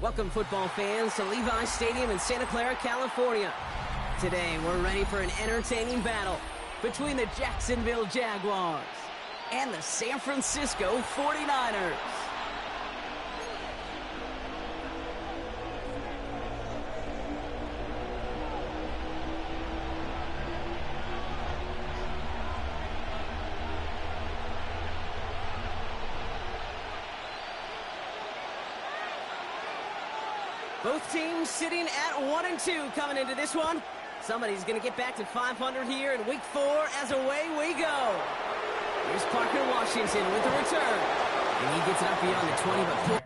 Welcome, football fans, to Levi's Stadium in Santa Clara, California. Today, we're ready for an entertaining battle between the Jacksonville Jaguars and the San Francisco 49ers. Both teams sitting at 1-2 coming into this one. Somebody's going to get back to 500 here in week 4 as away we go. Here's Parker Washington with the return. And he gets it up beyond the 20, but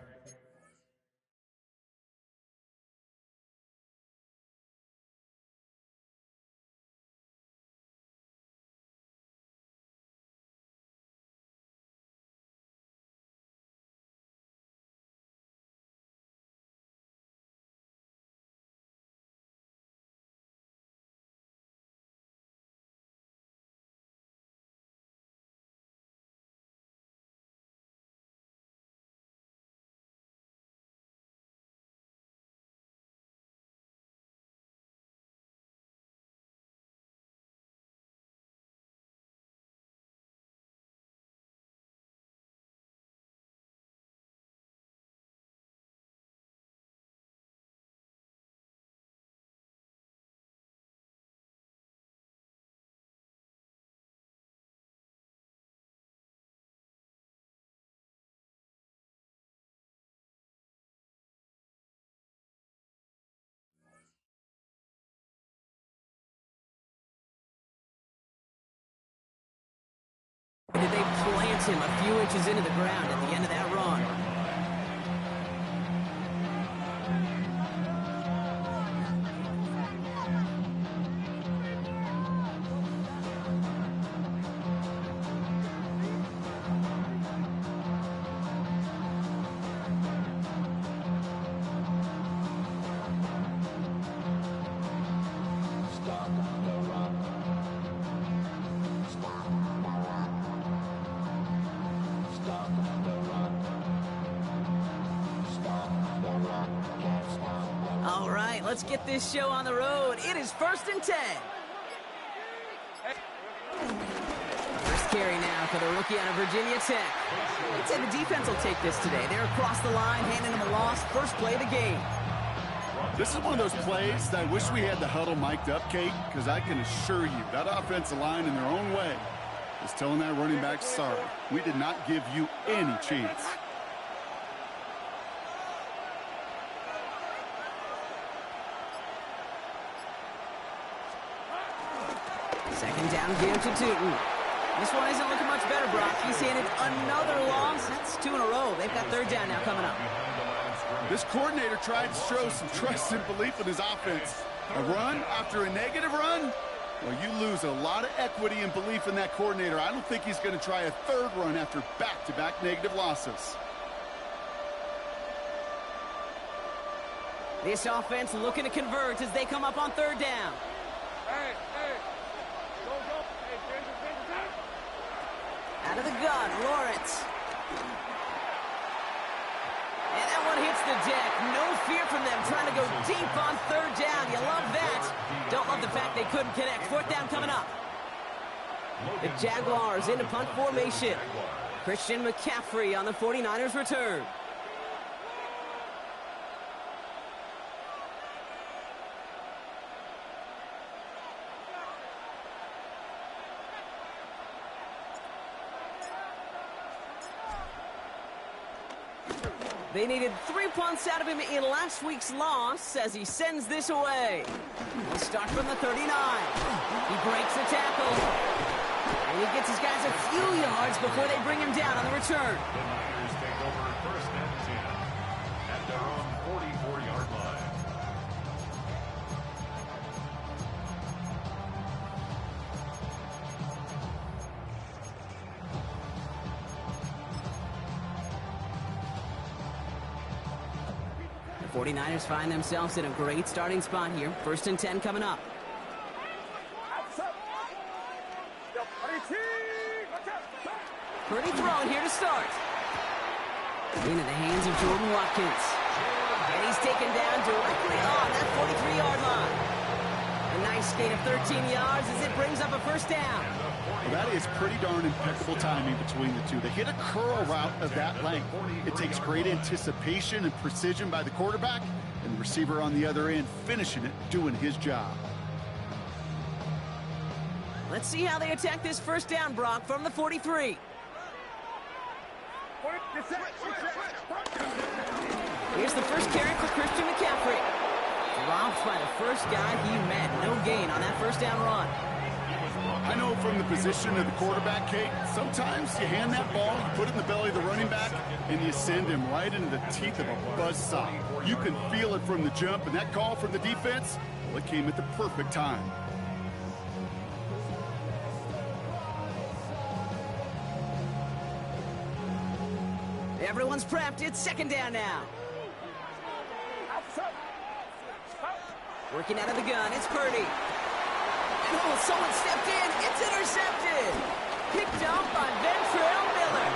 did they plant him a few inches into the ground at the end of that run? All right, let's get this show on the road. It is 1st and 10. First carry now for the rookie out of Virginia Tech. I'd say the defense will take this today. They're across the line, handing them a loss. First play of the game. This is one of those plays that I wish we had the huddle mic'd up, Kate, because I can assure you that offensive line in their own way is telling that running back, sorry, we did not give you any chance. Second down again to Tootin. This one isn't looking much better, Brock. He's handed another loss. That's 2 in a row. They've got 3rd down now coming up. This coordinator tried to show some trust and belief in his offense. A run after a negative run? Well, you lose a lot of equity and belief in that coordinator. I don't think he's going to try a 3rd run after back-to-back negative losses. This offense looking to convert as they come up on 3rd down. Out of the gun, Lawrence. And that one hits the deck. No fear from them trying to go deep on 3rd down. You love that. Don't love the fact they couldn't connect. 4th down coming up. The Jaguars into punt formation. Christian McCaffrey on the 49ers return. They needed 3 punts out of him in last week's loss as he sends this away. He'll start from the 39. He breaks the tackle. And he gets his guys a few yards before they bring him down on the return. The Niners take over 1st and 10 at their own 44-yard line. The 49ers find themselves in a great starting spot here. 1st and 10 coming up. Pretty throwing here to start. Into the hands of Jordan Watkins. And he's taken down directly on that 43-yard line. A nice gain of 13 yards as it brings up a first down. Well, that is pretty darn impeccable timing between the two. They hit a curl route of that length. It takes great anticipation and precision by the quarterback, and the receiver on the other end finishing it, doing his job. Let's see how they attack this first down, Brock, from the 43. Here's the first carry for Christian McCaffrey. Dropped by the first guy he met. No gain on that first down run. I know from the position of the quarterback, Kate, sometimes you hand that ball, you put it in the belly of the running back, and you send him right into the teeth of a buzzsaw. You can feel it from the jump, and that call from the defense, well, it came at the perfect time. Everyone's prepped. It's second down now. Working out of the gun, it's Purdy. And oh, someone stepped in. It's intercepted. Picked off by Ventrell Miller.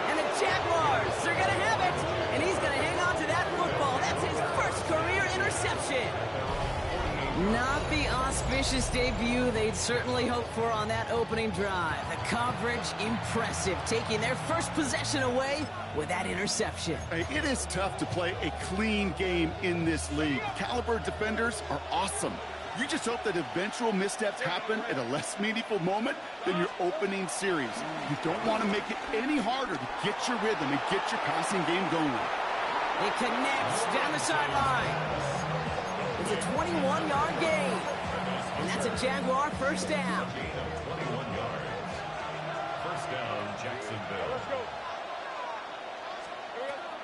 And the Jaguars, they're going to have it. And he's going to hang on to that football. That's his first career interception. Not the auspicious debut they'd certainly hoped for on that opening drive. The coverage, impressive, taking their first possession away with that interception. Hey, it is tough to play a clean game in this league. Caliber defenders are awesome. You just hope that eventual missteps happen at a less meaningful moment than your opening series. You don't want to make it any harder to get your rhythm and get your passing game going. It connects down the sideline. It's a 21-yard gain. And that's a Jaguar first down. 21 yards. First down, Jacksonville.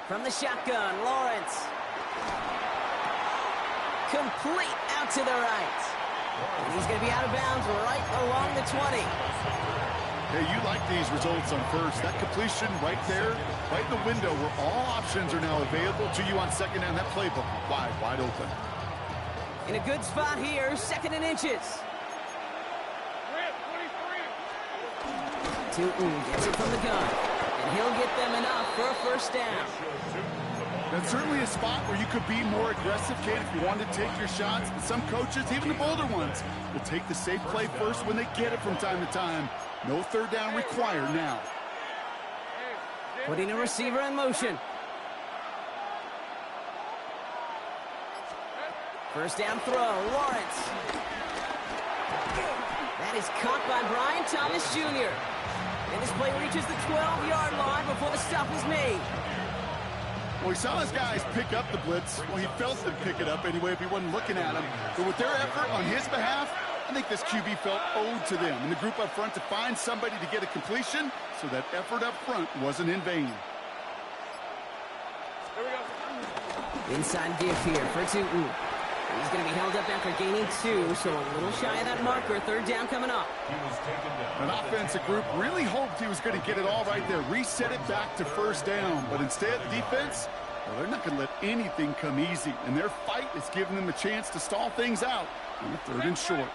From the shotgun, Lawrence. Complete out to the right. And he's going to be out of bounds right along the 20. Hey, you like these results on first. That completion right there, right in the window where all options are now available to you on second down. That playbook wide open. In a good spot here, second and inches. Tootin gets it from the gun, and he'll get them enough for a first down. That's certainly a spot where you could be more aggressive, Kate, if you wanted to take your shots. And some coaches, even the bolder ones, will take the safe play first when they get it from time to time. No third down required now. Putting a receiver in motion. First down throw, Lawrence. That is caught by Brian Thomas Jr. And this play reaches the 12-yard line before the stop is made. Well, he saw his guys pick up the blitz. Well, he felt them pick it up anyway if he wasn't looking at him. But with their effort on his behalf, I think this QB felt owed to them and the group up front to find somebody to get a completion, so that effort up front wasn't in vain. Inside give here for Tootin. He's going to be held up after gaining 2, so a little shy of that marker. Third down coming up. An offensive group really hoped he was going to get it all right there, reset it back to first down. But instead, the defense, well, they're not going to let anything come easy. And their fight is giving them a chance to stall things out on the third and short.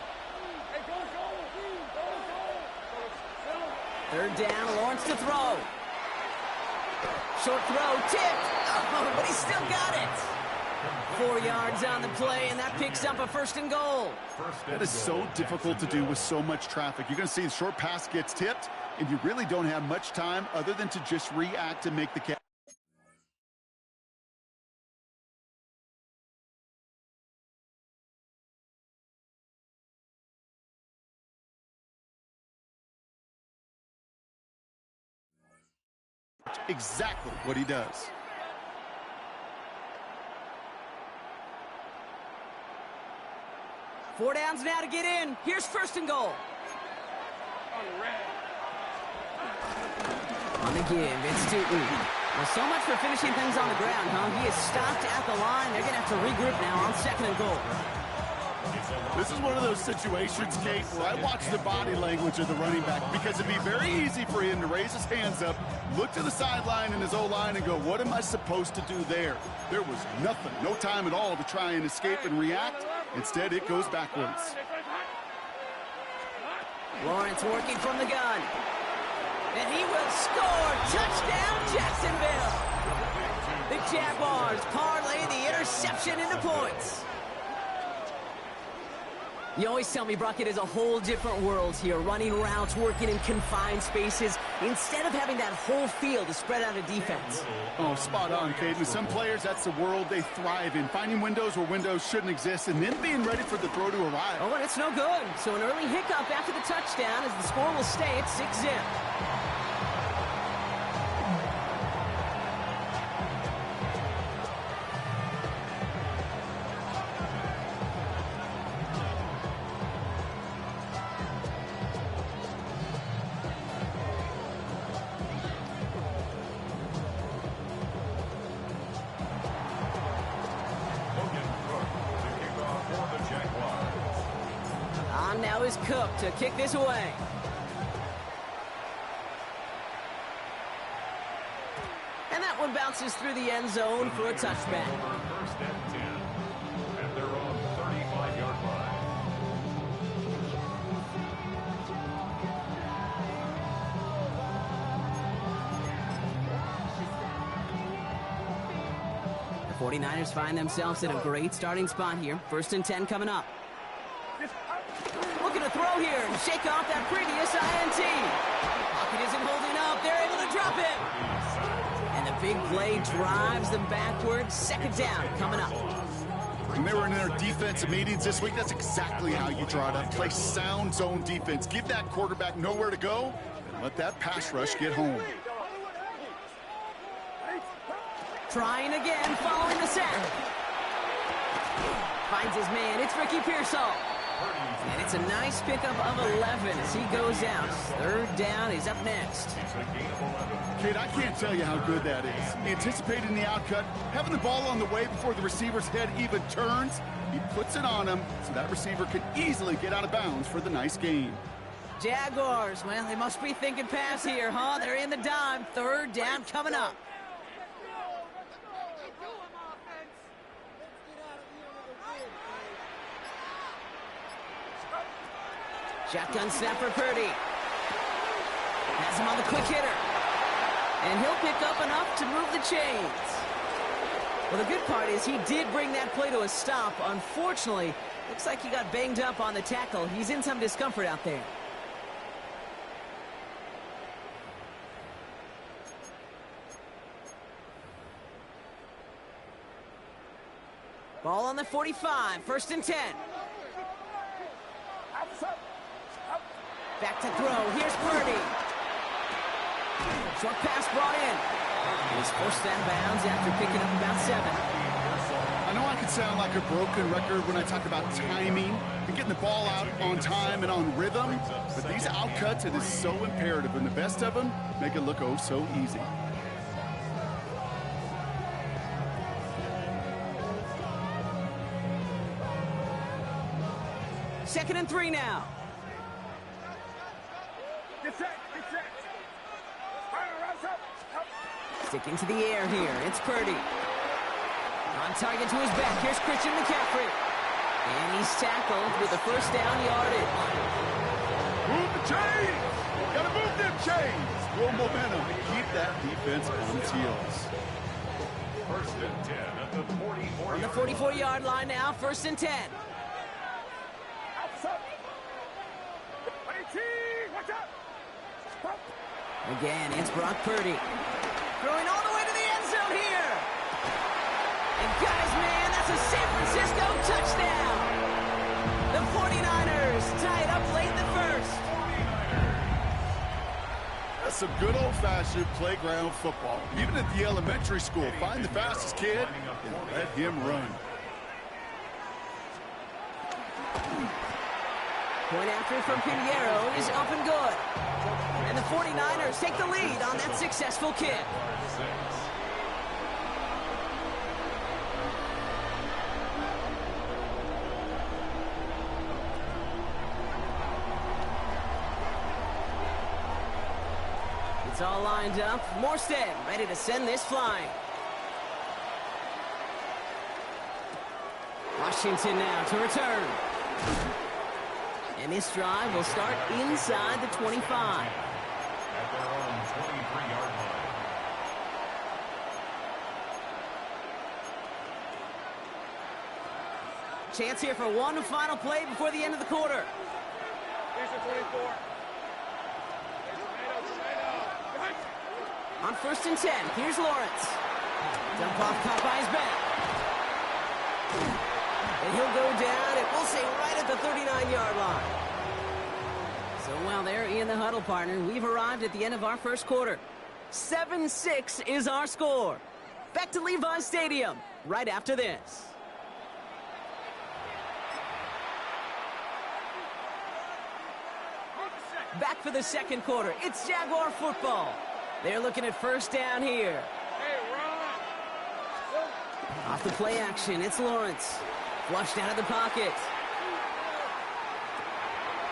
Third down, Lawrence to throw. Short throw, tipped. Oh, but he's still got it. 4 yards on the play, and that picks up a first and goal. That is so difficult to do with so much traffic. You're going to see the short pass gets tipped, and you really don't have much time other than to just react and make the catch. Exactly what he does. Four downs now to get in. Here's first and goal. On the give, it's Tootin. Well, so much for finishing things on the ground, huh? He is stopped at the line. They're going to have to regroup now on second and goal. This is one of those situations, Kate, where I watch the body language of the running back, because it'd be very easy for him to raise his hands up, look to the sideline in his O-line and go, what am I supposed to do there? There was nothing, no time at all to try and escape and react. Instead, it goes backwards. Lawrence working from the gun. And he will score. Touchdown, Jacksonville. The Jaguars parlay the interception into points. You always tell me, Brock, it is a whole different world here. Running routes, working in confined spaces, instead of having that whole field to spread out a defense. Oh, spot on, Caden. Some players, that's the world they thrive in. Finding windows where windows shouldn't exist and then being ready for the throw to arrive. Oh, and it's no good. So an early hiccup after the touchdown as the score will stay at 6-zip. Now is Cook to kick this away. And that one bounces through the end zone for a touchback. First and 10 at their own 35-yard line. The 49ers find themselves in a great starting spot here. First and 10 coming up. Looking to throw here and shake off that previous INT. Pocket isn't holding up. They're able to drop it. And the big play drives them backwards. Second down coming up. When they were in their defensive meetings this week, that's exactly how you draw it up. Play sound zone defense. Give that quarterback nowhere to go and let that pass rush get home. Trying again following the sack. Finds his man. It's Ricky Pearsall. And it's a nice pickup of 11 as he goes out. Third down is up next. Kid, I can't tell you how good that is. Anticipating the outcut, having the ball on the way before the receiver's head even turns. He puts it on him so that receiver can easily get out of bounds for the nice gain. Jaguars, well, they must be thinking pass here, huh? They're in the dime. Third down coming up. Shotgun snap for Purdy. Has him on the quick hitter. And he'll pick up enough to move the chains. Well, the good part is he did bring that play to a stop. Unfortunately, looks like he got banged up on the tackle. He's in some discomfort out there. Ball on the 45, first and 10. Back to throw. Here's Purdy. Short pass brought in. He's forced out of bounds after picking up about 7. I know I can sound like a broken record when I talk about timing and getting the ball out on time and on rhythm, but these outcuts, it is so imperative, and the best of them make it look oh so easy. Second and 3 now. Sticking to the air here. It's Purdy. On target to his back. Here's Christian McCaffrey. And he's tackled with the first down yardage. Move the chains! Gotta move them chains! Build momentum and keep that defense on its heels. First and 10 at the 44. On the 44-yard line now. First and 10. Again, it's Brock Purdy. Throwing all the way to the end zone here. And guys, man, that's a San Francisco touchdown. The 49ers tie it up late in the first. That's some good old-fashioned playground football. Even at the elementary school, find the fastest kid and let him run. Point after from Pinheiro is up and good. And the 49ers take the lead on that successful kick. It's all lined up. Morstead ready to send this flying. Washington now to return. And this drive will start inside the 25. At their own Chance here for one final play before the end of the quarter. On 1st and 10, here's Lawrence. Dump off Popeye's back. And he'll go down, and we'll say right at the 39-yard line. So while they're in the huddle, partner, we've arrived at the end of our first quarter. 7-6 is our score. Back to Levi's Stadium right after this. Back for the second quarter. It's Jaguar football. They're looking at 1st down here. Off the play action, it's Lawrence. Flushed out of the pocket.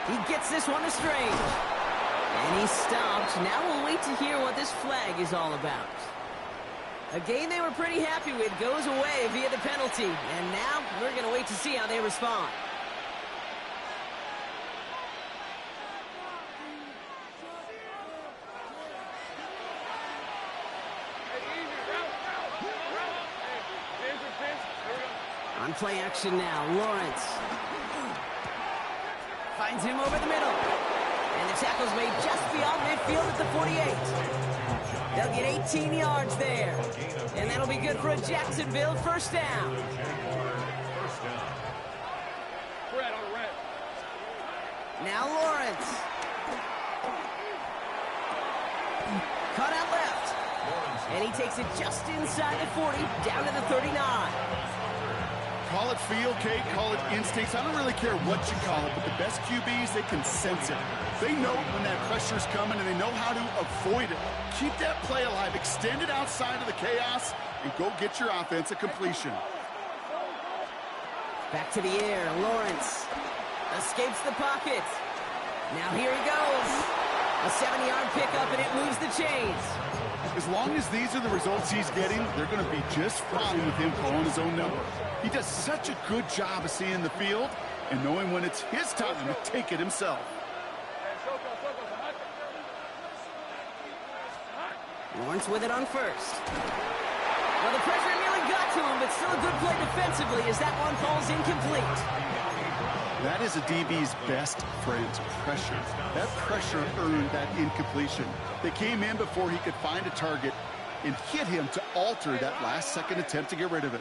He gets this one to Strange. And he's stopped. Now we'll wait to hear what this flag is all about. A game they were pretty happy with goes away via the penalty. And now we're going to wait to see how they respond. On play action now, Lawrence finds him over the middle. And the tackle's made just beyond midfield at the 48. They'll get 18 yards there. And that'll be good for a Jacksonville 1st down. Now Lawrence. Cut out left. And he takes it just inside the 40, down to the 39. Call it feel, Kate, call it instincts. I don't really care what you call it, but the best QBs, they can sense it. They know when that pressure's coming, and they know how to avoid it. Keep that play alive, extend it outside of the chaos, and go get your offense a completion. Back to the air, Lawrence escapes the pocket. Now here he goes. A 7-yard pickup, and it moves the chains. As long as these are the results he's getting, they're going to be just fine with him calling his own number. He does such a good job of seeing the field and knowing when it's his time to take it himself. Lawrence with it on 1st. Well, the pressure nearly got to him, but still a good play defensively as that one falls incomplete. That is a DB's best friend, pressure. That pressure earned that incompletion. They came in before he could find a target and hit him to alter that last-second attempt to get rid of it.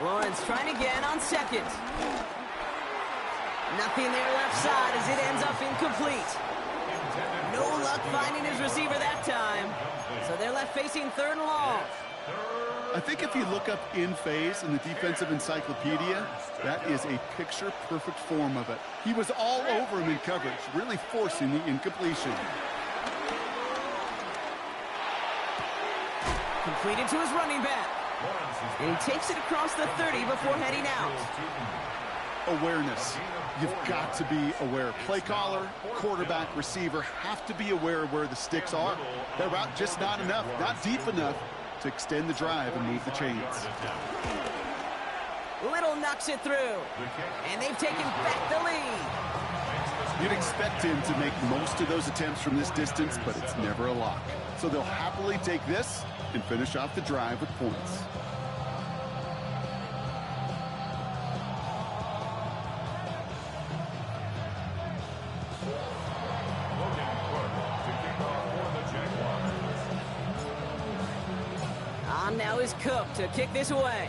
Lawrence trying again on 2nd. Nothing there left side as it ends up incomplete. No luck finding his receiver that time. So they're left facing 3rd and long. I think if you look up in phase in the defensive encyclopedia, that is a picture-perfect form of it. He was all over him in coverage, really forcing the incompletion. Completed to his running back. And he takes it across the 30 before heading out. Awareness. You've got to be aware. Play caller, quarterback, receiver have to be aware of where the sticks are. That route just not enough, not deep enough to extend the drive and move the chains. Little knocks it through. And they've taken back the lead. You'd expect him to make most of those attempts from this distance, but it's never a lock. So they'll happily take this and finish off the drive with points. On now is Cook to kick this away.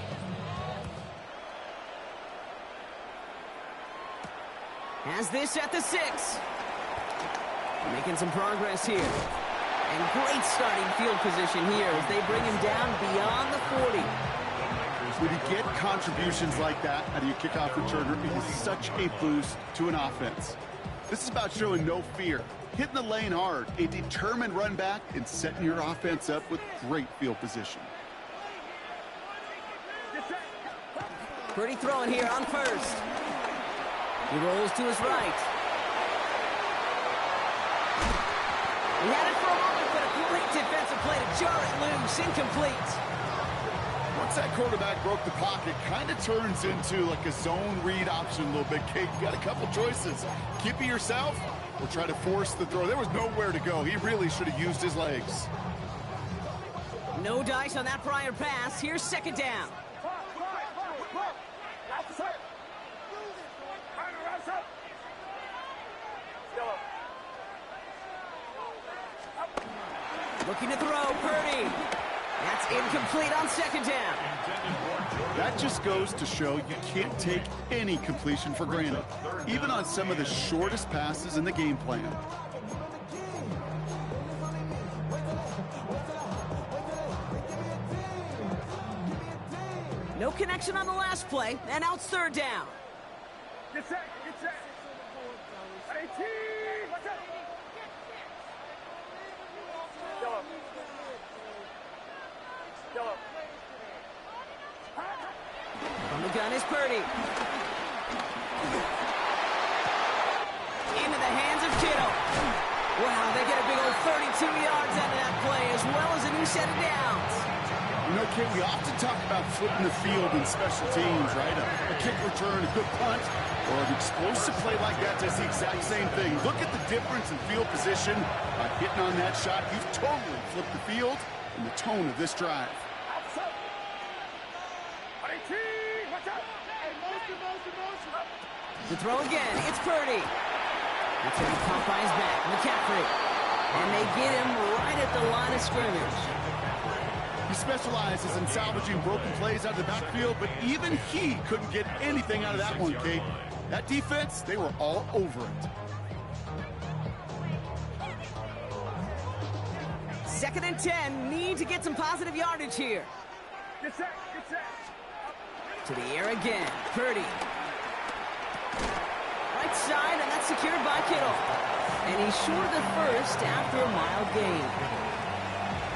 Has this at the 6. Making some progress here. And great starting field position here as they bring him down beyond the 40. When you get contributions like that out of your kickoff returner, it is such a boost to an offense. This is about showing no fear, hitting the lane hard, a determined run back, and setting your offense up with great field position. Pretty throwing here on 1st. He rolls to his right. He had it for a moment, but a great defensive play to jar it loose, incomplete. Once that quarterback broke the pocket, kind of turns into like a zone read option a little bit. Kate, you got a couple choices. Keep it yourself or try to force the throw. There was nowhere to go. He really should have used his legs. No dice on that prior pass. Here's second down. Looking to throw, Purdy. That's incomplete on second down. That just goes to show you can't take any completion for granted, even on some of the shortest passes in the game plan. No connection on the last play, and now it's third down. Get set, get set. 18, watch out. Yellow. On the gun is Purdy. Into the hands of Kittle. Wow, they get a big old 32 yards out of that play, as well as a new set of downs. You know, Kate, we often talk about flipping the field in special teams, right? A kick return, a good punt, or an explosive play like that does the exact same thing. Look at the difference in field position. By hitting on that shot, you've totally flipped the field and the tone of this drive. To throw again, it's Purdy. That's when he caught by his back, McCaffrey. And they get him right at the line of scrimmage. He specializes in salvaging broken plays out of the backfield, but even he couldn't get anything out of that one, Kate. That defense, they were all over it. Second and 10, need to get some positive yardage here. Get set, get set. To the air again, Purdy. Right side, and that's secured by Kittle. And he's short of the first after a mild gain.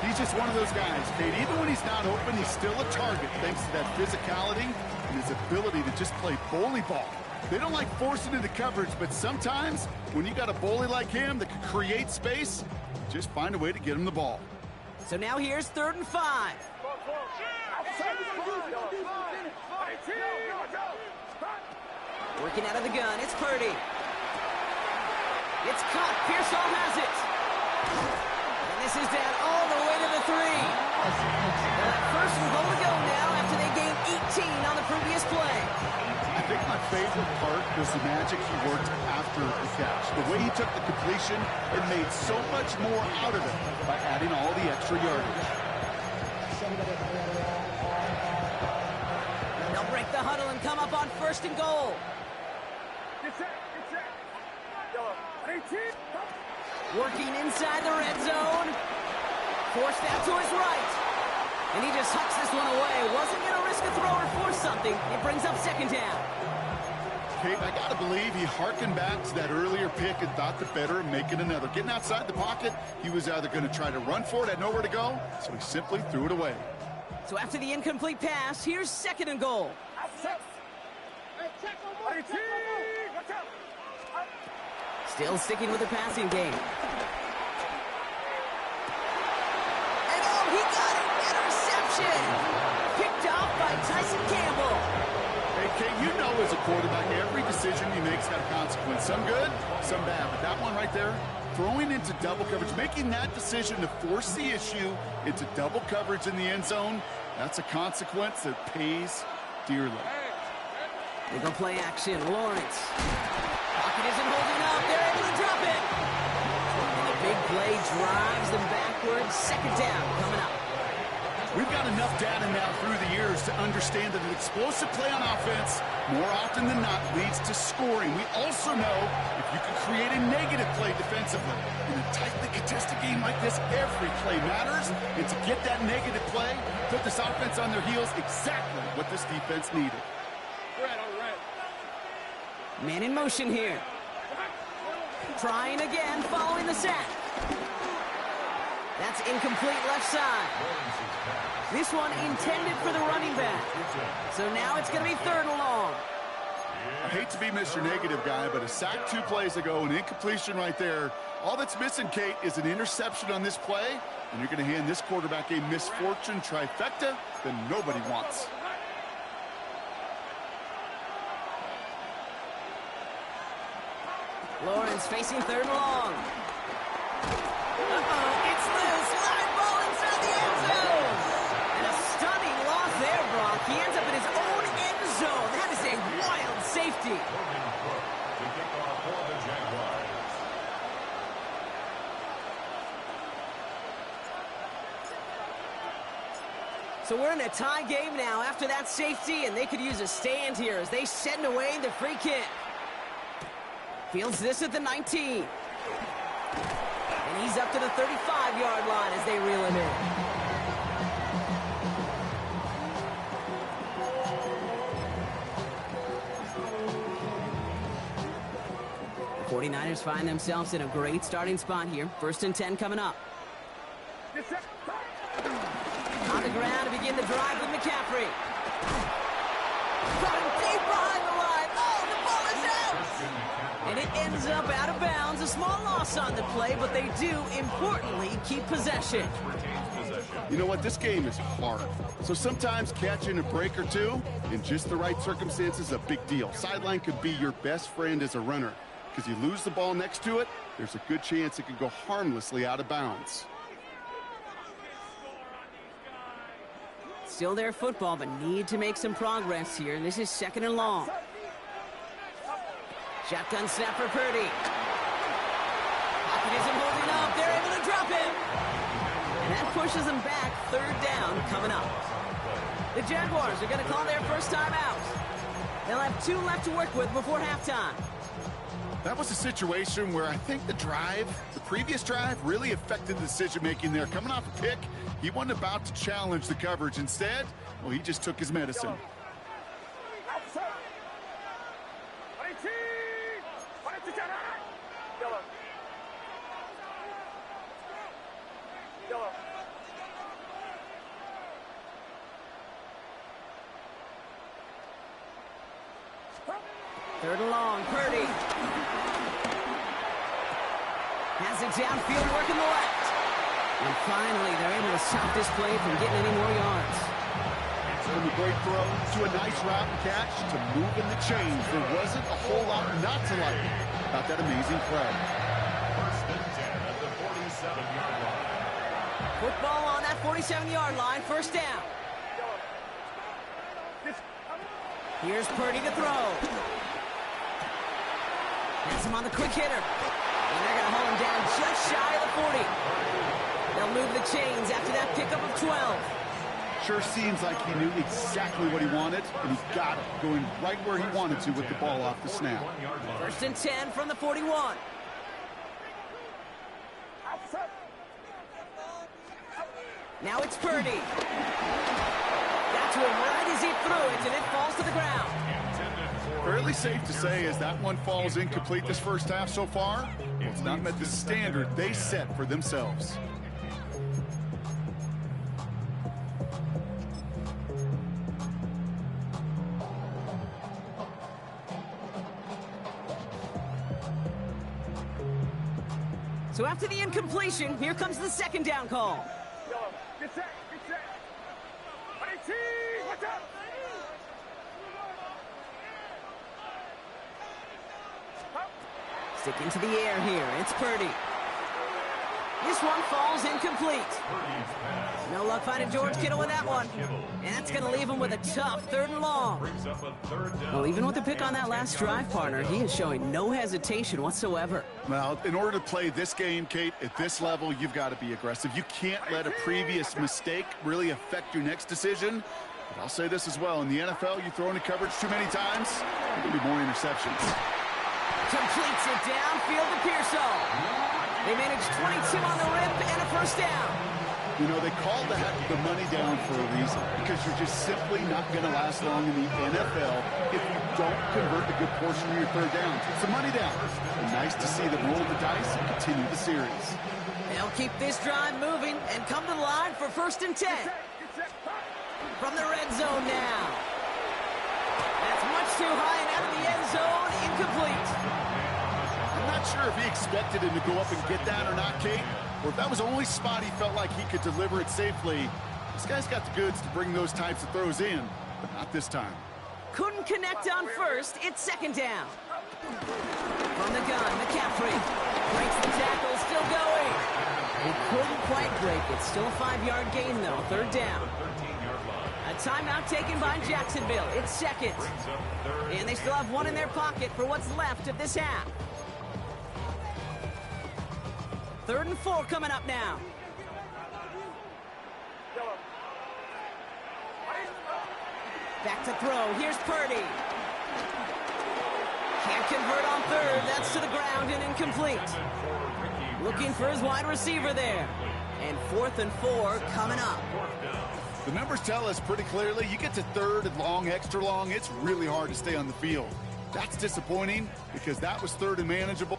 He's just one of those guys, Kate. Even when he's not open, he's still a target thanks to that physicality and his ability to just play bully ball. They don't like forcing into coverage, but sometimes when you got a bully like him that can create space, just find a way to get him the ball. So now here's 3rd and 5. Working out of the gun, it's Purdy. It's caught. Pearsall has it. And this is down all the way to the 3. First and goal to go now after they gained 18 on the previous play. I think my favorite part was the magic he worked after the catch. The way he took the completion and made so much more out of it by adding all the extra yardage. They'll break the huddle and come up on 1st and goal. Get set, get set. Yellow. 18. Working inside the red zone. Forced that to his right. And he just hucks this one away. Wasn't going to risk a throw or force something. It brings up 2nd down. Kate, I got to believe he hearkened back to that earlier pick and thought the better of making another. Getting outside the pocket, he was either going to try to run for it, had nowhere to go, so he simply threw it away. So after the incomplete pass, here's 2nd and goal. Still sticking with the passing game. And oh, he got it! Interception! Picked off by Tyson Campbell. Hey, Kate, you know as a quarterback, every decision he makes got a consequence. Some good, some bad. But that one right there, throwing into double coverage, making that decision to force the issue into double coverage in the end zone, that's a consequence that pays dearly. They go play action. Lawrence. Pocket isn't holding up. They're able to drop it. And the big play drives them backwards. 2nd down coming up. We've got enough data now through the years to understand that an explosive play on offense more often than not leads to scoring. We also know if you can create a negative play defensively in a tightly contested game like this, every play matters. And to get that negative play, put this offense on their heels, exactly what this defense needed. Man in motion here. Trying again, following the sack. That's incomplete left side. This one intended for the running back. So now it's going to be 3rd and long. I hate to be Mr. Negative guy, but a sack 2 plays ago, an incompletion right there. All that's missing, Kate, is an interception on this play, and you're going to hand this quarterback a misfortune trifecta that nobody wants. Lawrence facing 3rd and long. Uh-oh, it's loose. Live ball inside the end zone. So we're in a tie game now after that safety, and they could use a stand here as they send away the free kick. Fields this at the 19. And he's up to the 35-yard line as they reel it in. The 49ers find themselves in a great starting spot here. 1st and 10 coming up. On the ground to begin the drive with McCaffrey. Running deep behind the line. Oh, the ball is out! And it ends up out of bounds. A small loss on the play, but they do, importantly, keep possession. You know what? This game is hard. So sometimes catching a break or two in just the right circumstances is a big deal. Sideline could be your best friend as a runner, because you lose the ball next to it, there's a good chance it could go harmlessly out of bounds. Still their football, but need to make some progress here. And this is 2nd and long. Shotgun snap for Purdy. Pocket isn't holding up. They're able to drop him. And that pushes them back. 3rd down coming up. The Jaguars are going to call their first time out. They'll have 2 left to work with before halftime. That was a situation where I think the previous drive, really affected the decision-making there. Coming off a pick, he wasn't about to challenge the coverage. Instead, well, he just took his medicine. Third and long, Purdy. Has it downfield, working the left. And finally, they're able to stop this play from getting any more yards. From a great throw to a nice route and catch to moving the chains. There wasn't a whole lot not to like about that amazing play. 1st and 10 at the 47-yard line. Football on that 47-yard line, 1st down. Here's Purdy to throw. Has him on the quick hitter. And they're going to hold him down just shy of the 40. They'll move the chains after that pickup of 12. Sure seems like he knew exactly what he wanted, and he got it, going right where he wanted to with the ball off the snap. 1st and 10 from the 41. Now it's Purdy. Got to him right as he threw it, and it falls to the ground. Fairly safe to say as that one falls incomplete this first half so far, well, it's not met the standard they set for themselves. So after the incompletion, here comes the 2nd down call. Get set, get set. 18, watch out. Sticking to the air here, it's Purdy. This one falls incomplete. No luck finding George Kittle with that one. And that's going to leave him with a tough 3rd and long. Well, even with the pick on that last drive, partner, he is showing no hesitation whatsoever. Well, in order to play this game, Kate, at this level, you've got to be aggressive. You can't let a previous mistake really affect your next decision. But I'll say this as well. In the NFL, you throw into coverage too many times, there will be more interceptions. Completes it downfield to Pearsall. They managed 22 on the rip and a 1st down. You know, they called the money down for a reason, because you're just simply not going to last long in the NFL if you don't convert a good portion of your 3rd downs. It's a money down. And nice to see them roll the dice and continue the series. They'll keep this drive moving and come to the line for 1st and 10. From the red zone now. That's much too high and out of the end zone, incomplete. I'm not sure if he expected him to go up and get that or not, Kate, or if that was the only spot he felt like he could deliver it safely. This guy's got the goods to bring those types of throws in, but not this time. Couldn't connect on 1st. It's 2nd down. From the gun, McCaffrey breaks the tackle, still going. He couldn't quite break it. Still a 5-yard gain, though. 3rd down. A timeout taken by Jacksonville. It's 2nd. And they still have one in their pocket for what's left of this half. 3rd and 4 coming up now. Back to throw. Here's Purdy. Can't convert on third. That's to the ground and incomplete. Looking for his wide receiver there. And 4th and 4 coming up. The numbers tell us pretty clearly, you get to third and long, extra long, it's really hard to stay on the field. That's disappointing because that was third and manageable.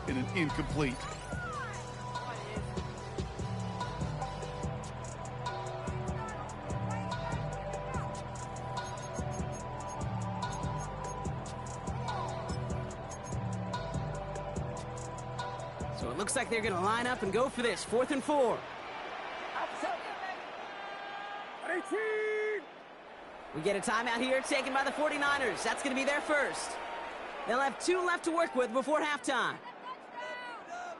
In an incomplete. So it looks like they're going to line up and go for this. 4th and 4. We get a timeout here taken by the 49ers. That's going to be their first. They'll have 2 left to work with before halftime.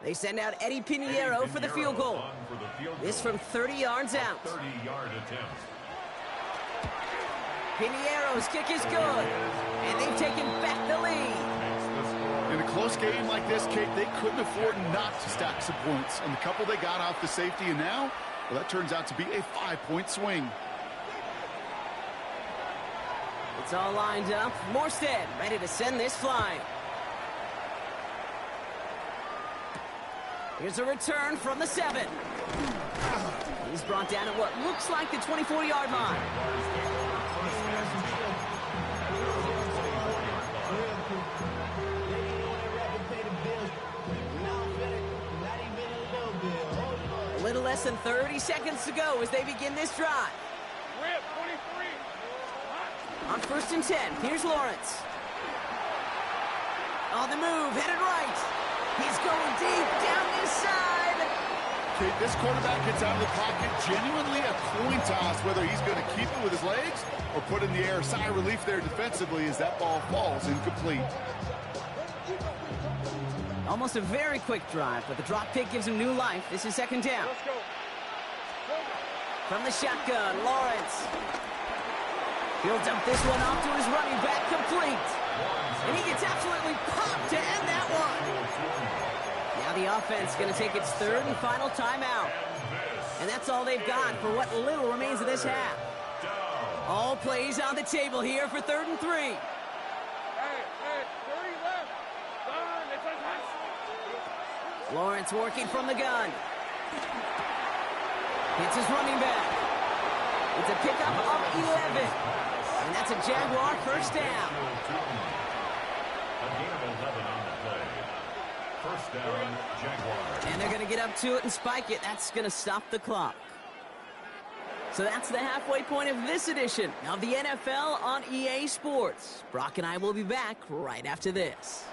They send out Eddie Pinheiro for the field goal. This from 30 yards out. 30-yard attempt. Pinheiro's kick is good, and they've taken back the lead. In a close game like this, Kate, they couldn't afford not to stack some points. And the couple they got off the safety, and now, well, that turns out to be a 5-point swing. It's all lined up. Morstead ready to send this flying. Here's a return from the 7. He's brought down at what looks like the 24-yard line. A little less than 30 seconds to go as they begin this drive. On 1st and 10, here's Lawrence. On the move, headed right. He's going deep down this side. Okay, this quarterback gets out of the pocket, genuinely a coin toss, whether he's going to keep it with his legs or put it in the air. Sigh of relief there defensively as that ball falls incomplete. Almost a very quick drive, but the drop pick gives him new life. This is 2nd down. From the shotgun, Lawrence. He'll dump this one off to his running back, complete. And he gets absolutely popped to end that one. Now the offense going to take its 3rd and final timeout. And that's all they've got for what little remains of this half. All plays on the table here for 3rd and 3. Hey, 30 left. Lawrence working from the gun. Hits his running back. It's a pickup of 11. And that's a Jaguar 1st down. A gain of 11 on the play. 1st down, Jaguars. And they're going to get up to it and spike it. That's going to stop the clock. So that's the halfway point of this edition of the NFL on EA Sports. Brock and I will be back right after this.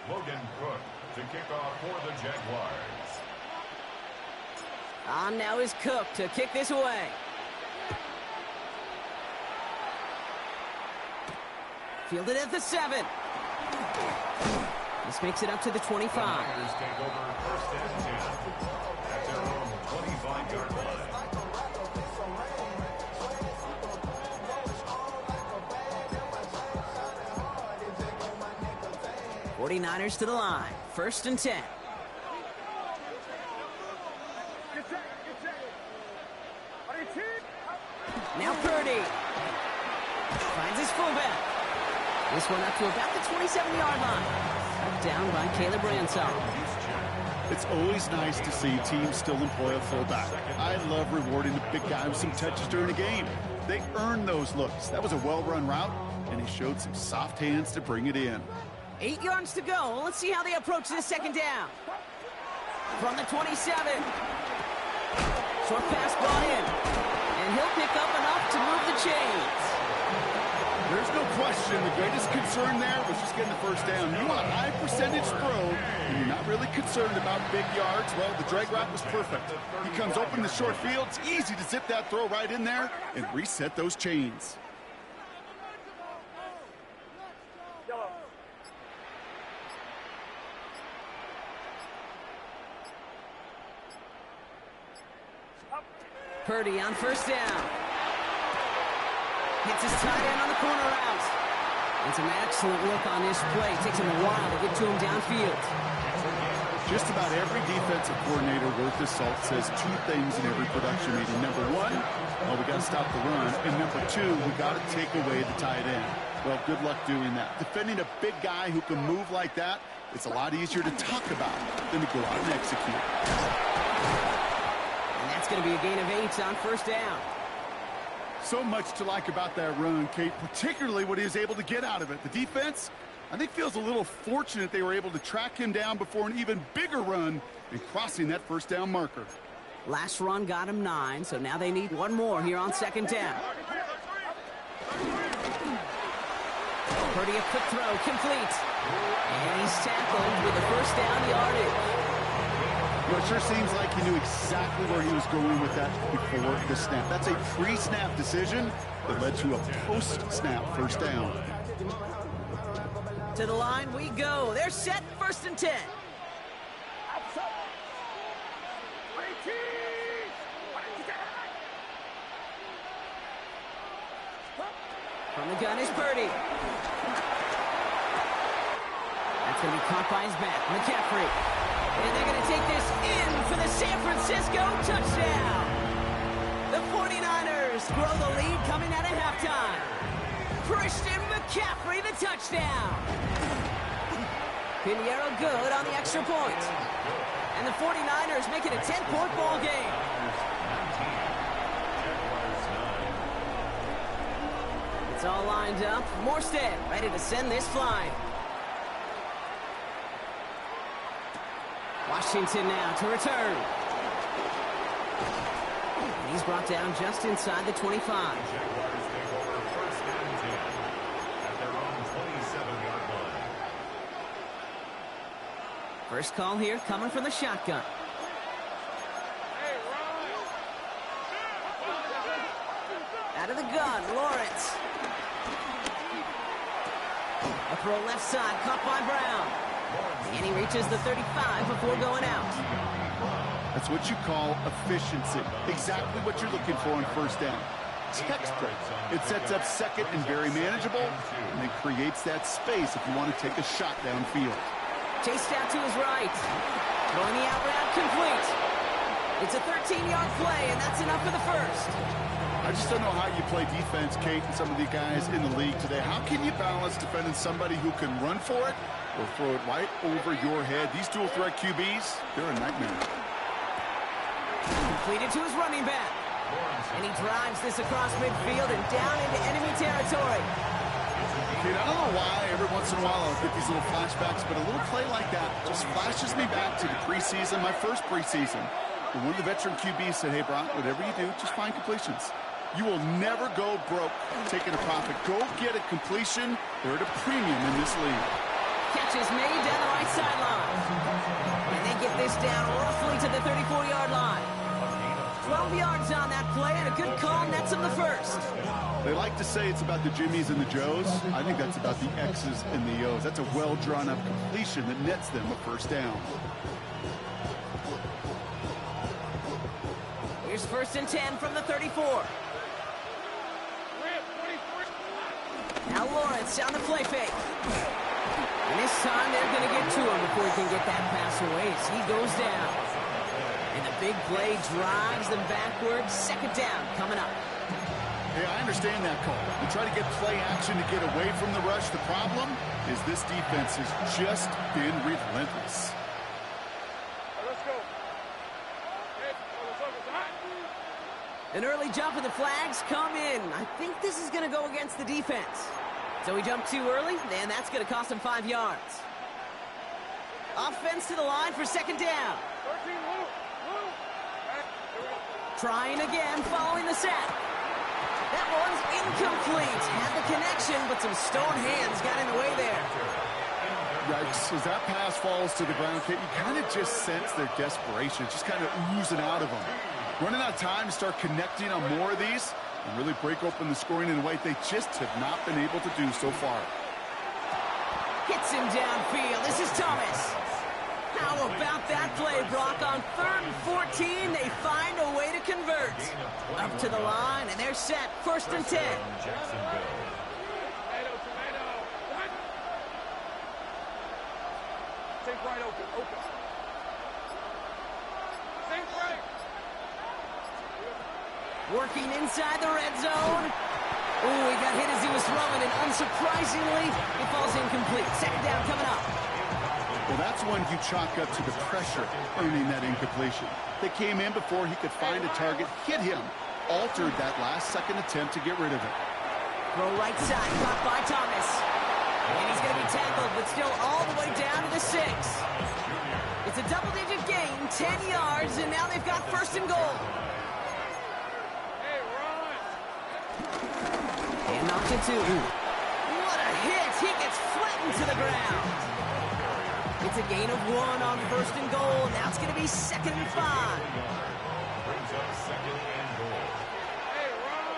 Logan Cook to kick off for the Jaguars. On now is Cook to kick this away. Fielded at the 7. This makes it up to the 25. Niners take over first and 10 at their own 25-yard line. 49ers to the line. First and 10. Now Purdy. Finds his fullback. This one up to about the 27-yard line. Up down by Caleb Ransall. It's always nice to see teams still employ a fullback. I love rewarding the big guy with some touches during a game. They earn those looks. That was a well-run route, and he showed some soft hands to bring it in. 8 yards to go. Let's see how they approach this second down. From the 27. Short pass brought in. And he'll pick up enough to move the chains. There's no question the greatest concern there was just getting the first down. You want a high percentage throw, and you're not really concerned about big yards. Well, the drag route was perfect. He comes open the short field. It's easy to zip that throw right in there and reset those chains. Purdy on first down. Hits his tight end on the corner route. And some excellent look on this play. Takes him a while to get to him downfield. Just about every defensive coordinator worth his salt says two things in every production meeting. Number one, well, we got to stop the run. And number two, we got to take away the tight end. Well, good luck doing that. Defending a big guy who can move like that, it's a lot easier to talk about than to go out and execute. And that's going to be a gain of 8 on first down. So much to like about that run, Kate, particularly what he was able to get out of it. The defense, I think, feels a little fortunate they were able to track him down before an even bigger run and crossing that first down marker. Last run got him 9, so now they need one more here on second down. Purdy, a quick throw, complete. And he's tackled with the first down yardage. You know, it sure seems like he knew exactly where he was going with that before the snap. That's a pre-snap decision that led to a post-snap first down. To the line we go. They're set, first and 10. From the gun is Purdy. That's going to be caught by his back. McCaffrey. And they're going to take this in for the San Francisco touchdown. The 49ers grow the lead coming out of halftime. Christian McCaffrey, the touchdown. Pinheiro good on the extra point. And the 49ers make it a 10-point ball game. It's all lined up. Morstead ready to send this flying. Washington now to return. And he's brought down just inside the 25. Jaguars take over first and 10 at their own 27-yard line. First call here coming from the shotgun. Out of the gun, Lawrence. A throw left side, caught by Brown. And he reaches the 35 before going out. That's what you call efficiency. Exactly what you're looking for on first down. Textbook. It sets up second and very manageable, and it creates that space if you want to take a shot downfield. Chased out to his right. Throwing the out route complete. It's a 13-yard play, and that's enough for the first. I just don't know how you play defense, Kate, and some of the guys in the league today. How can you balance defending somebody who can run for it or throw it right over your head? These dual threat QBs, they're a nightmare. Completed to his running back. And he drives this across midfield and down into enemy territory. Kate, I don't know why every once in a while I'll get these little flashbacks, but a little play like that just flashes me back to the preseason, my first preseason. And one of the veteran QBs said, hey, Brock, whatever you do, just find completions. You will never go broke taking a profit. Go get a completion. They're at a premium in this league. Catch is made down the right sideline. And they get this down roughly to the 34-yard line. 12 yards on that play, and a good call nets him the first. They like to say it's about the Jimmies and the Joes. I think that's about the X's and the O's. That's a well-drawn-up completion that nets them a first down. Here's 1st and 10 from the 34. Now Lawrence on the play fake. And this time they're going to get to him before he can get that pass away as he goes down. And the big play drives them backwards. 2nd down coming up. Hey, I understand that call. You try to get play action to get away from the rush. The problem is this defense has just been relentless. Let's go. An early jump and the flags come in. I think this is going to go against the defense. So he jumped too early, and that's going to cost him 5 yards. Offense to the line for 2nd down. 13, move. Trying again, following the sack. That one's incomplete. Had the connection, but some stone hands got in the way there. Yikes. As that pass falls to the ground, Kate, you kind of just sense their desperation. It's just kind of oozing out of them. Running out of time to start connecting on more of these and really break open the scoring in a way they just have not been able to do so far. Hits him downfield. This is Thomas. How about that play, Brock? On 3rd and 14, they find a way to convert. Up to the line, and they're set. 1st and 10. Think right, open. Think right. Working inside the red zone. Oh, he got hit as he was throwing, and unsurprisingly, it falls incomplete. 2nd down coming up. Well, that's one you chalk up to the pressure earning that incompletion. They came in before he could find a target, hit him, altered that last-second attempt to get rid of it. Throw right side, caught by Thomas. And he's going to be tackled, but still all the way down to the 6. It's a double-digit gain, 10 yards, and now they've got 1st and goal. Hey, run. And knocked it to. What a hit! He gets flattened to the ground. It's a gain of 1 on 1st and goal. Now it's going to be 2nd and 5. Brings up 2nd and goal. Hey, run.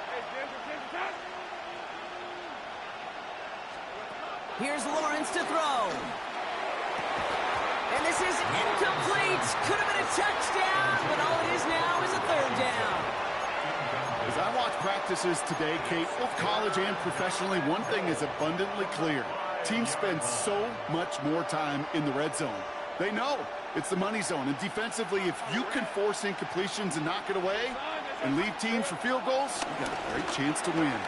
Hey, Ginger. Here's Lawrence to throw. And this is incomplete. Could have been a touchdown, but all it is now is a 3rd down. As I watch practices today, Kate, both college and professionally, one thing is abundantly clear. Teams spend so much more time in the red zone. They know it's the money zone. And defensively, if you can force incompletions and knock it away and leave teams for field goals, you got a great chance to win.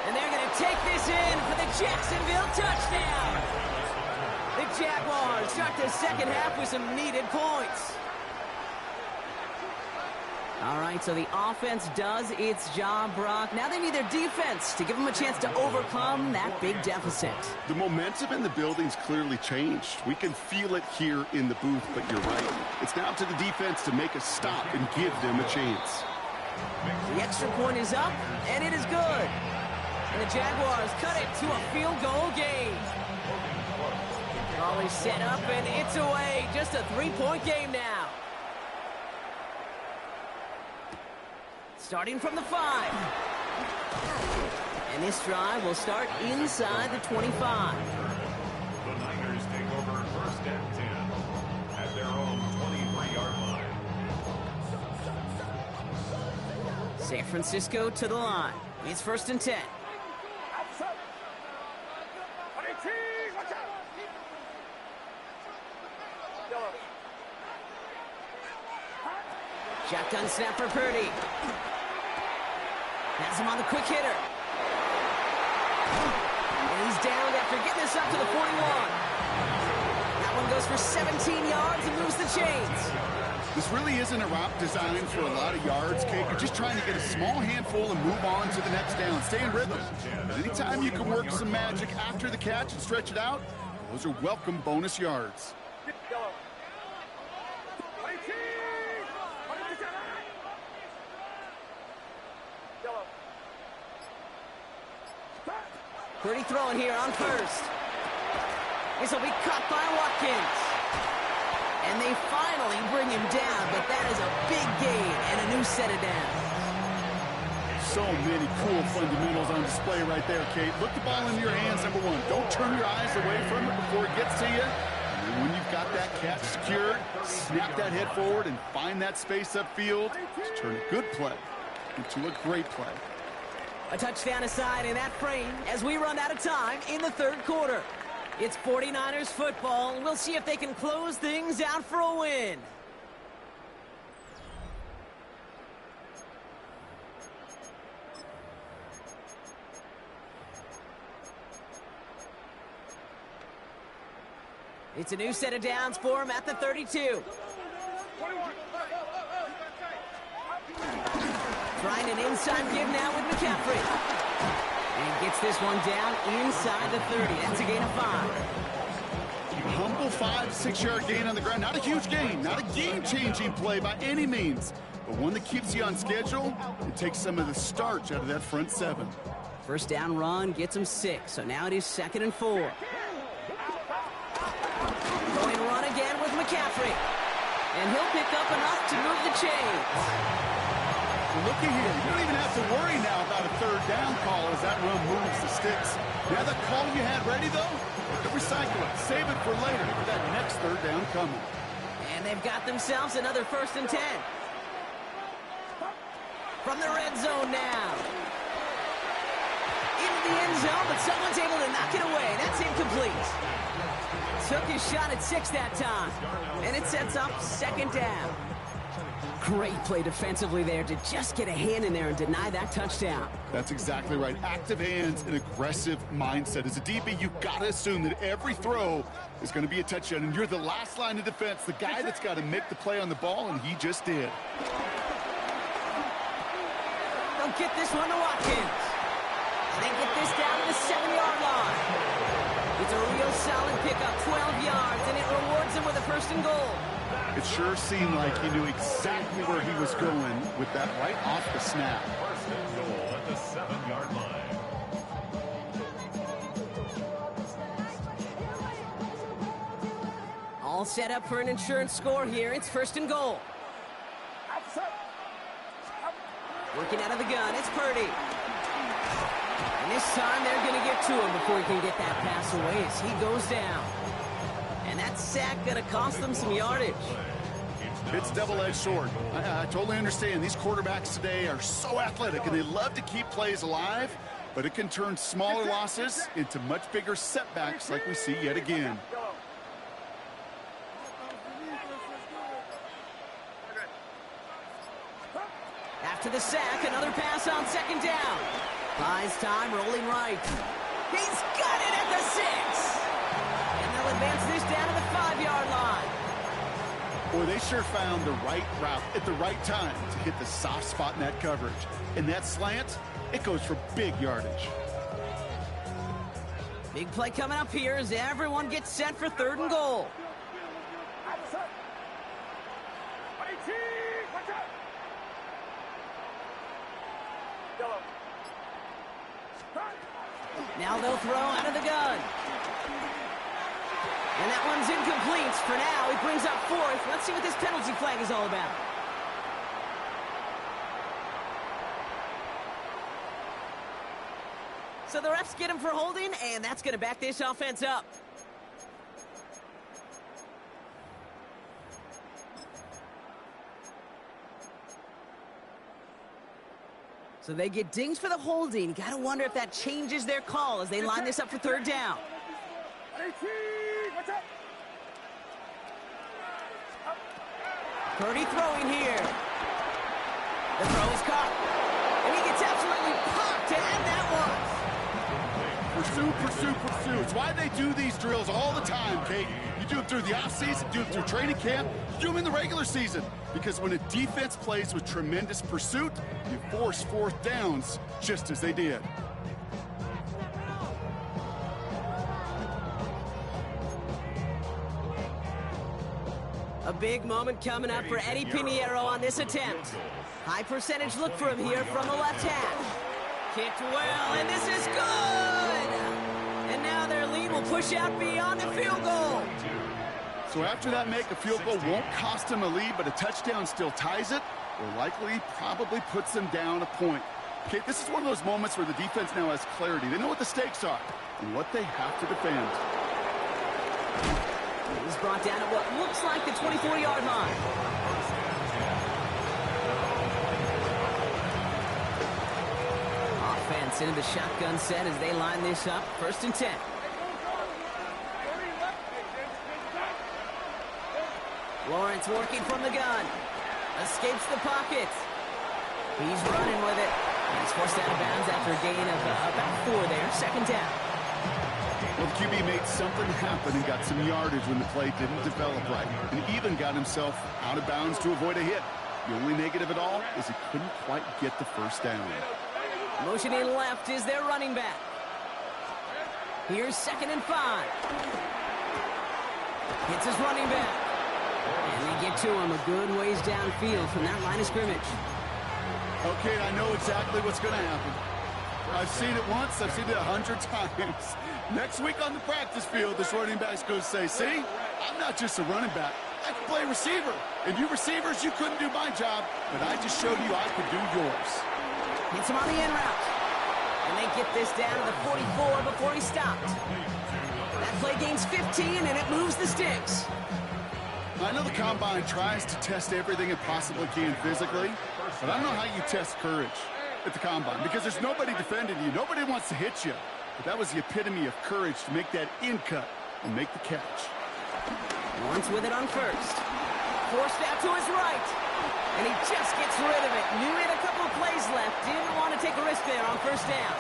And they're going to take this in for the Jacksonville touchdown. The Jaguars start the 2nd half with some needed points. All right, so the offense does its job, Brock. Now they need their defense to give them a chance to overcome that big deficit. The momentum in the building's clearly changed. We can feel it here in the booth, but you're right. It's now to the defense to make a stop and give them a chance. The extra point is up, and it is good. And the Jaguars cut it to a field goal game. Always set up, and it's away. Just a 3-point game now. Starting from the 5. And this drive will start inside the 25. The Niners take over 1st and 10 at their own 23-yard line. San Francisco to the line. It's 1st and 10. Outside. 18, watch out. Yellow. Shotgun snap for Purdy. Has him on the quick hitter. And he's down after getting this up to the 41. That one goes for 17 yards and moves the chains. This really isn't a route designed for a lot of yards, Kate. You're just trying to get a small handful and move on to the next down. Stay in rhythm. Anytime you can work some magic after the catch and stretch it out, those are welcome bonus yards. Yellow. 18. Yellow. Purdy throwing here on 1st. This will be caught by Watkins. And they finally bring him down, but that is a big gain and a new set of downs. So many cool fundamentals on display right there, Kate. Look the ball in your hands, number one. Don't turn your eyes away from it before it gets to you. And when you've got that catch secured, snap that head forward and find that space upfield to turn a good play into a great play. A touchdown aside in that frame as we run out of time in the third quarter. It's 49ers football. We'll see if they can close things out for a win. It's a new set of downs for him at the 32. Trying an inside give now with McCaffrey. And gets this one down inside the 30. That's a gain of 5. Humble 5-6 yard gain on the ground. Not a huge gain. Not a game-changing play by any means. But one that keeps you on schedule and takes some of the starch out of that front seven. First down run gets him 6. So now it is 2nd and 4. Going run again with McCaffrey. And he'll pick up enough to move the chains. Looky here. You don't even have to worry now about a third down call as that run moves the sticks. Now that call you had ready, though, you can recycle it. Save it for later for that next third down coming. And they've got themselves another 1st and 10. From the red zone now. Into the end zone, but someone's able to knock it away. That's incomplete. Took his shot at 6 that time. And it sets up 2nd down. Great play defensively there to just get a hand in there and deny that touchdown. That's exactly right. Active hands and aggressive mindset. As a DB, you've got to assume that every throw is going to be a touchdown. And you're the last line of defense, the guy that's got to make the play on the ball, and he just did. They'll get this one to Watkins. And they get this down to the 7-yard line. It's a real solid pickup, 12 yards, and it rewards him with a 1st and goal. It sure seemed like he knew exactly where he was going with that right off the snap. 1st and goal at the 7-yard line. All set up for an insurance score here. It's 1st and goal. Working out of the gun, it's Purdy. And this time they're going to get to him before he can get that pass away as he goes down. And that sack going to cost them some yardage. It's double-edged sword. I totally understand. These quarterbacks today are so athletic, and they love to keep plays alive, but it can turn smaller losses into much bigger setbacks like we see yet again. After the sack, another pass on 2nd down. Buys time, rolling right. He's got it at the 6. And they'll advance this down to the 5-yard line. Boy, they sure found the right route at the right time to hit the soft spot in that coverage. And that slant, it goes for big yardage. Big play coming up here as everyone gets set for 3rd and goal. Now they'll throw out of the gun. And that one's incomplete. For now, he brings up 4th. Let's see what this penalty flag is all about. So the refs get him for holding, and that's going to back this offense up. So they get dinged for the holding. Got to wonder if that changes their call as they line this up for 3rd down. Purdy throwing here. The throw is caught. And he gets absolutely popped to end that one. Pursue, pursue, pursue. It's why they do these drills all the time, Kate. You do it through the offseason, do it through training camp, you do them in the regular season. Because when a defense plays with tremendous pursuit, you force 4th downs just as they did. A big moment coming up for Eddie Pinheiro on this attempt. High percentage look for him here from the left hash. Kicked well, and this is good! And now their lead will push out beyond the field goal. So after that make, a field goal won't cost him a lead, but a touchdown still ties it, or likely probably puts them down a point. Okay, this is one of those moments where the defense now has clarity. They know what the stakes are and what they have to defend. He's brought down at what looks like the 24-yard line. Offense into the shotgun set as they line this up. 1st and 10. Lawrence working from the gun. Escapes the pocket. He's running with it. He's forced out of bounds after a gain of about 4 there. 2nd down. Well, QB made something happen and got some yardage when the play didn't develop right, and even got himself out of bounds to avoid a hit. The only negative at all is he couldn't quite get the 1st down. Motioning left is their running back. Here's 2nd and 5. Hits his running back. And they get to him a good ways downfield from that line of scrimmage. Okay, I know exactly what's going to happen. I've seen it once, I've seen it 100 times. Next week on the practice field, this running back's going to say, see, I'm not just a running back, I can play receiver. And you receivers, you couldn't do my job, but I just showed you I could do yours. Hits him on the in route. And they get this down to the 44 before he stopped. That play gains 15, and it moves the sticks. I know the Combine tries to test everything it possibly can physically, but I don't know how you test courage at the Combine, because there's nobody defending you. Nobody wants to hit you. But that was the epitome of courage to make that in cut and make the catch. Lawrence with it on 1st. Forced out to his right. And he just gets rid of it. Knew he had a couple of plays left. Didn't want to take a risk there on 1st down.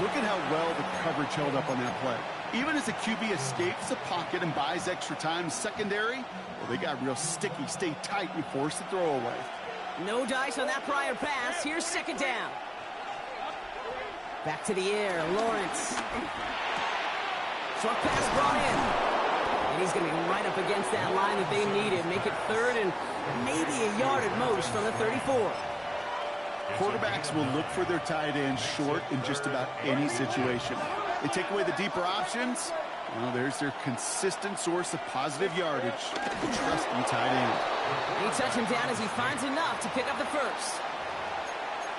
Look at how well the coverage held up on that play. Even as the QB escapes the pocket and buys extra time secondary, well, they got real sticky, stay tight, and force the throw away. No dice on that prior pass. Here's 2nd down. Back to the air, Lawrence. Short pass brought in. And he's going to be right up against that line that they needed. Make it 3rd and maybe a yard at most from the 34. Quarterbacks will look for their tight ends short in just about any situation. They take away the deeper options. Well, there's their consistent source of positive yardage. The trusty tight end. He touches him down as he finds enough to pick up the 1st.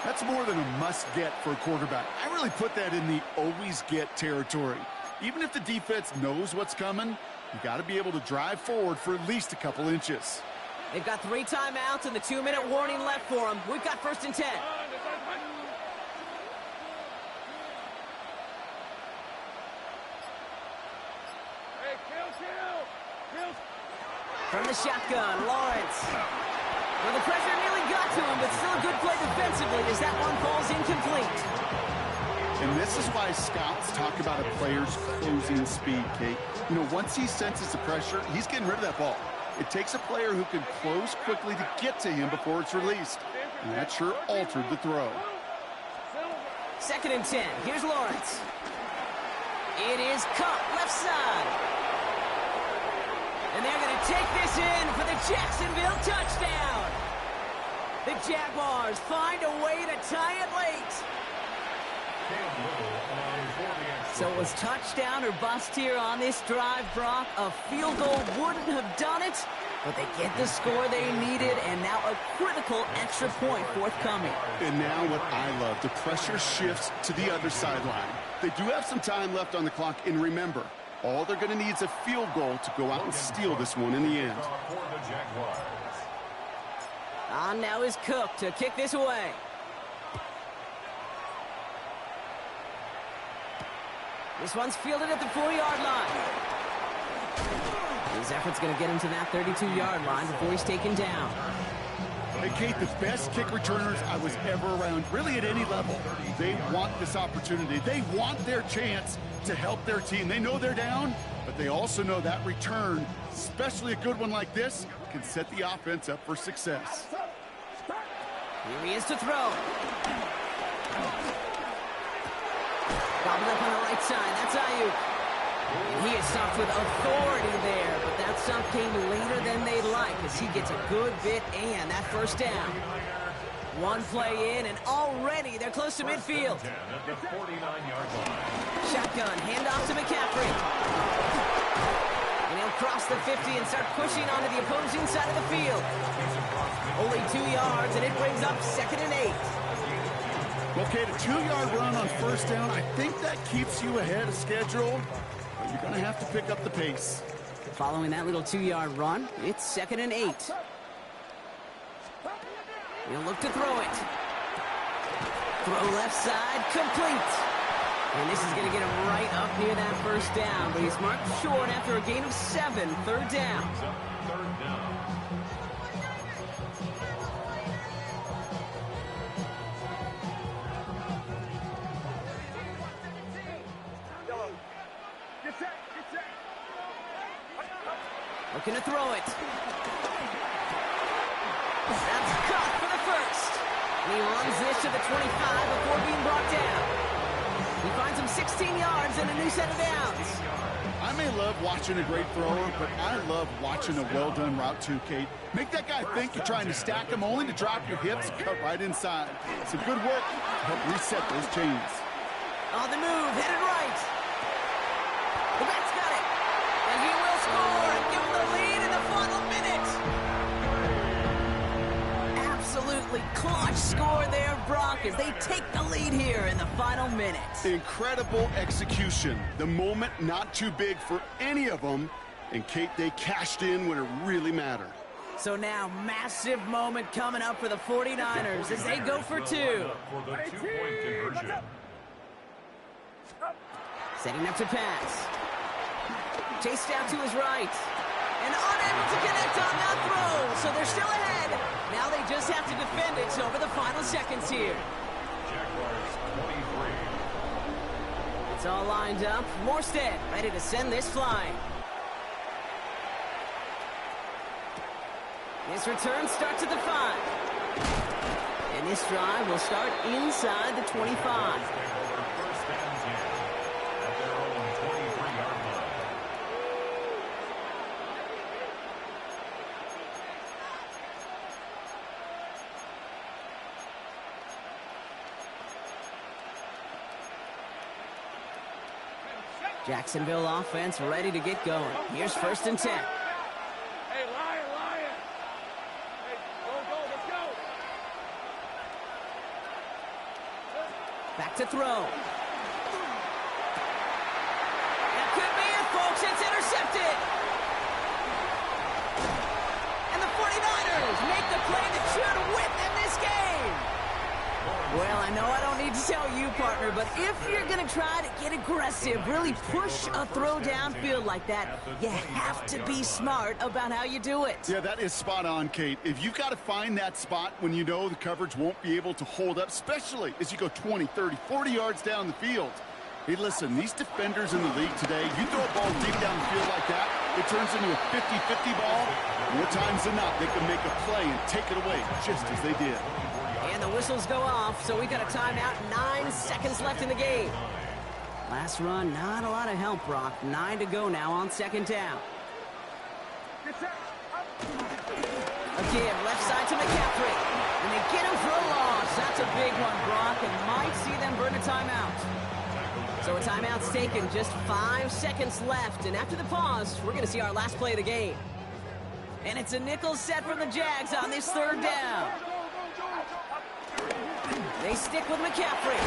That's more than a must-get for a quarterback. I really put that in the always-get territory. Even if the defense knows what's coming, you got to be able to drive forward for at least a couple inches. They've got 3 timeouts and the 2-minute warning left for them. We've got 1st and 10. From the shotgun, Lawrence. Well, the pressure nearly got to him, but still a good play defensively as that one falls incomplete. And this is why scouts talk about a player's closing speed, Kate. You know, once he senses the pressure, he's getting rid of that ball. It takes a player who can close quickly to get to him before it's released. And that sure altered the throw. 2nd and 10. Here's Lawrence. It is cut left side. And they're going to take this in for the Jacksonville touchdown. The Jaguars find a way to tie it late. So it was touchdown or bust here on this drive, Brock. A field goal wouldn't have done it, but they get the score they needed, and now a critical extra point forthcoming. And now what I love, the pressure shifts to the other sideline. They do have some time left on the clock, and remember, all they're going to need is a field goal to go out and steal this one in the end. On now is Cook to kick this away. This one's fielded at the 4-yard line. His effort's going to get him to that 32-yard line before he's taken down. Hey, Kate, the best kick returners I was ever around, really at any level, they want this opportunity. They want their chance to help their team. They know they're down, but they also know that return, especially a good one like this, can set the offense up for success. Here he is to throw. Gobbled up on the right side. That's Ayuk. And he is stopped with authority there, but that stop came later than they'd like as he gets a good bit and that 1st down. One play in, and already they're close to midfield. Shotgun, handoff to McCaffrey. And he'll cross the 50 and start pushing onto the opposing side of the field. Only 2 yards, and it brings up 2nd and 8. Okay, the 2-yard run on first down, I think that keeps you ahead of schedule, but you're going to have to pick up the pace. Following that little 2-yard run, it's 2nd and 8. He'll look to throw it. Throw left side, complete. And this is going to get him right up near that first down, but he's marked short after a gain of 7, 3rd down. Looking to throw it. That's caught for the first. And he runs this to the 25 before being brought down. He finds him 16 yards and a new set of downs. I may love watching a great thrower, but I love watching a well-done route too, Kate. Make that guy think you're trying to stack him only to drop your hips and cut right inside. Some good work to help reset those chains. On the move, headed right. The back's got it. And he will score and give him the lead in the final minute. Absolutely clutch score there, Brock, as they take the lead here in the final minute. Incredible execution. The moment not too big for any of them. And, Kate, they cashed in when it really mattered. So now, massive moment coming up for the 49ers as they go for 2. For the 2-point conversion. Setting up to pass. Chased out to his right. And unable to connect on that throw. So they're still ahead. Now they just have to defend it over the final seconds here. Jaguars 23. It's all lined up. Morstead ready to send this flying. This return starts at the 5. And this drive will start inside the 25. First and 10 at their own 23-yard line. Jacksonville offense ready to get going. Here's 1st and 10. Hey, Lion. Hey, go, let's go. Back to throw. That could be it, folks. It's intercepted. And the 49ers make the play that should win them this game. Well, I know I don't need to tell you, partner, but if you're going to try to get aggressive, really push a throw downfield like that, you have to be smart about how you do it. Yeah, that is spot on, Kate. If you've got to find that spot when you know the coverage won't be able to hold up, especially as you go 20, 30, 40 yards down the field. Hey, listen, these defenders in the league today, you throw a ball deep down the field like that, it turns into a 50-50 ball. More times than not, they can make a play and take it away just as they did. And the whistles go off, so we got a timeout. 9 seconds left in the game. Last run, not a lot of help, Brock. 9 to go now on 2nd down. Again, left side to McCaffrey. And they get him for a loss. That's a big one, Brock, and might see them burn a timeout. So a timeout's taken, just 5 seconds left. And after the pause, we're going to see our last play of the game. And it's a nickel set from the Jags on this 3rd down. They stick with McCaffrey.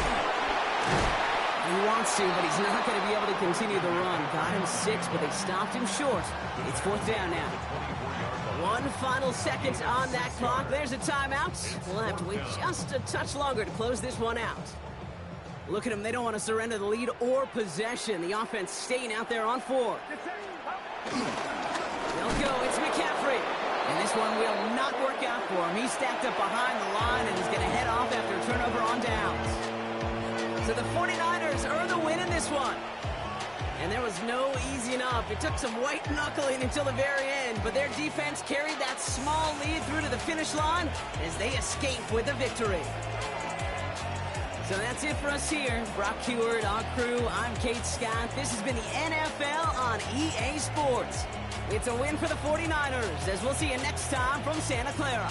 He wants to, but he's not going to be able to continue the run. Got him 6, but they stopped him short. It's 4th down now. 1 final second on that clock. There's a timeout. We'll have to wait just a touch longer to close this one out. Look at them. They don't want to surrender the lead or possession. The offense staying out there on 4. They'll go. It's McCaffrey. And this one will not work out for him. He's stacked up behind the line and is going to head off after a turnover on downs. So the 49ers earn the win in this one. And there was no easing up. It took some white knuckling until the very end, but their defense carried that small lead through to the finish line as they escape with a victory. So that's it for us here. Brock Heward, our crew, I'm Kate Scott. This has been the NFL on EA Sports. It's a win for the 49ers, as we'll see you next time from Santa Clara.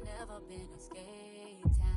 never been a skate town.